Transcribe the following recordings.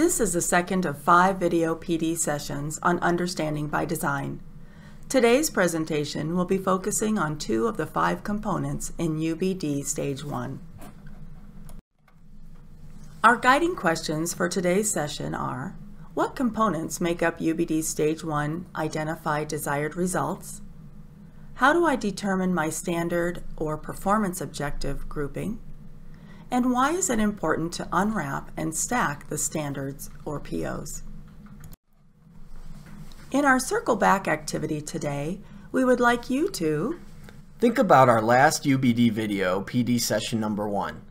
This is the second of 5 video PD sessions on Understanding by Design. Today's presentation will be focusing on 2 of the 5 components in UbD Stage 1. Our guiding questions for today's session are: what components make up UbD Stage 1 Identify Desired Results? How do I determine my standard or performance objective grouping? And why is it important to unwrap and stack the standards or POs? In our Circle Back activity today, we would like you to think about our last UbD video, PD session number 1.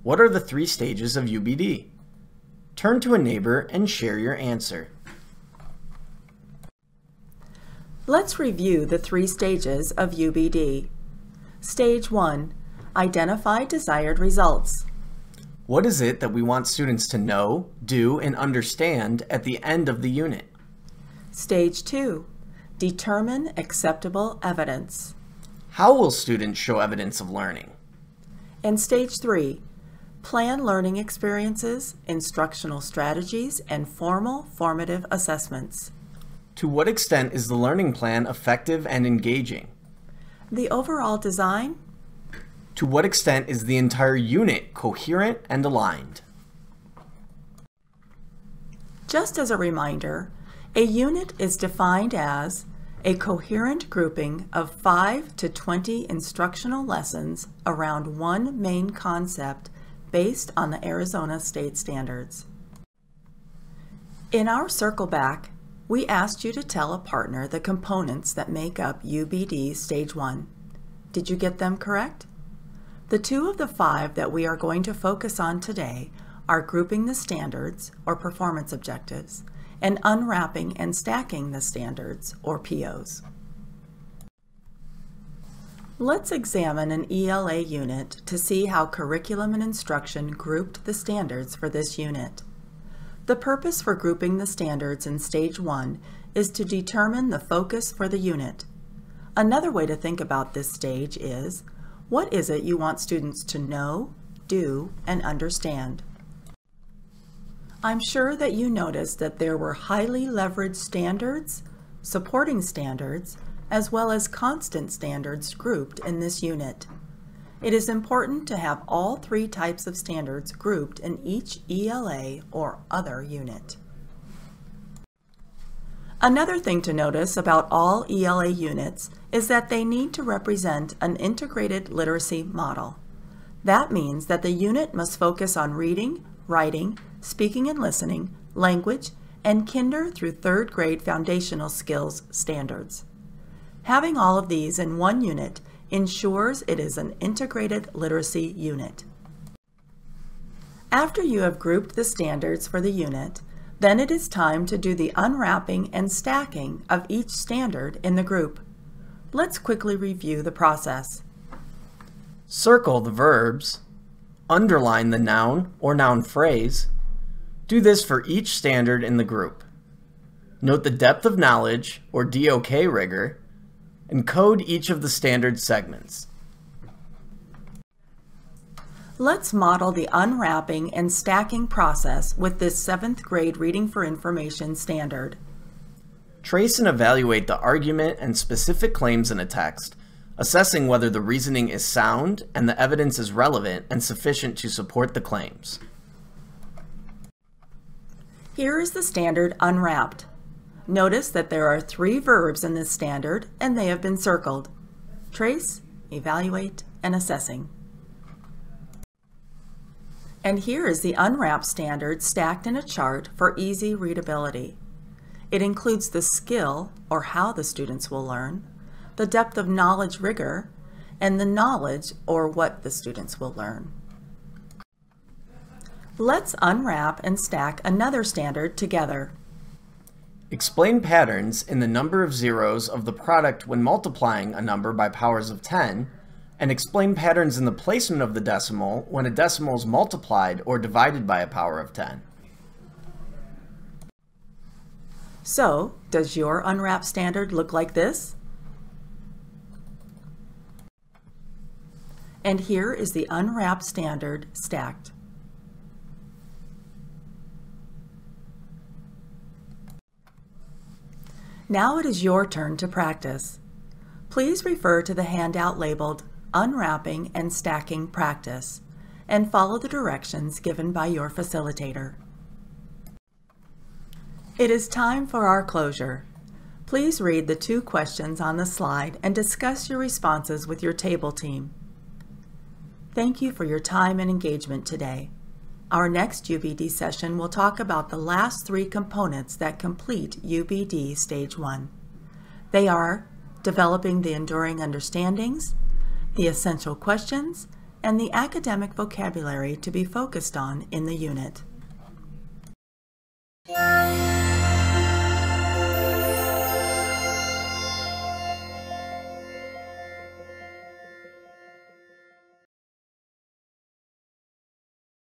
What are the 3 stages of UbD? Turn to a neighbor and share your answer. Let's review the 3 stages of UbD. Stage 1, Identify Desired Results. What is it that we want students to know, do, and understand at the end of the unit? Stage 2, Determine Acceptable Evidence. How will students show evidence of learning? And Stage 3, Plan learning experiences, instructional strategies, and formal formative assessments. To what extent is the learning plan effective and engaging? The overall design. To what extent is the entire unit coherent and aligned? Just as a reminder, a unit is defined as a coherent grouping of 5 to 20 instructional lessons around one main concept based on the Arizona State Standards. In our Circle Back, we asked you to tell a partner the components that make up UbD Stage 1. Did you get them correct? The 2 of the 5 that we are going to focus on today are grouping the standards or performance objectives and unwrapping and stacking the standards or POs. Let's examine an ELA unit to see how curriculum and instruction grouped the standards for this unit. The purpose for grouping the standards in Stage 1 is to determine the focus for the unit. Another way to think about this stage is: what is it you want students to know, do, and understand? I'm sure that you noticed that there were highly leveraged standards, supporting standards, as well as constant standards grouped in this unit. It is important to have all 3 types of standards grouped in each ELA or other unit. Another thing to notice about all ELA units is that they need to represent an integrated literacy model. That means that the unit must focus on reading, writing, speaking and listening, language, and kinder through 3rd grade foundational skills standards. Having all of these in one unit ensures it is an integrated literacy unit. After you have grouped the standards for the unit, then it is time to do the unwrapping and stacking of each standard in the group. Let's quickly review the process. Circle the verbs. Underline the noun or noun phrase. Do this for each standard in the group. Note the depth of knowledge or DOK rigor, and code each of the standard segments. Let's model the unwrapping and stacking process with this 7th grade Reading for Information standard. Trace and evaluate the argument and specific claims in a text, assessing whether the reasoning is sound and the evidence is relevant and sufficient to support the claims. Here is the standard unwrapped. Notice that there are 3 verbs in this standard and they have been circled: trace, evaluate, and assessing. And here is the unwrapped standard stacked in a chart for easy readability. It includes the skill or how the students will learn, the depth of knowledge rigor, and the knowledge or what the students will learn. Let's unwrap and stack another standard together. Explain patterns in the number of zeros of the product when multiplying a number by powers of 10, and explain patterns in the placement of the decimal when a decimal is multiplied or divided by a power of 10. So, does your unwrapped standard look like this? And here is the unwrapped standard stacked. Now it is your turn to practice. Please refer to the handout labeled Unwrapping and Stacking Practice and follow the directions given by your facilitator. It is time for our closure. Please read the 2 questions on the slide and discuss your responses with your table team. Thank you for your time and engagement today. Our next UbD session will talk about the last 3 components that complete UbD Stage 1. They are developing the enduring understandings, the essential questions, and the academic vocabulary to be focused on in the unit.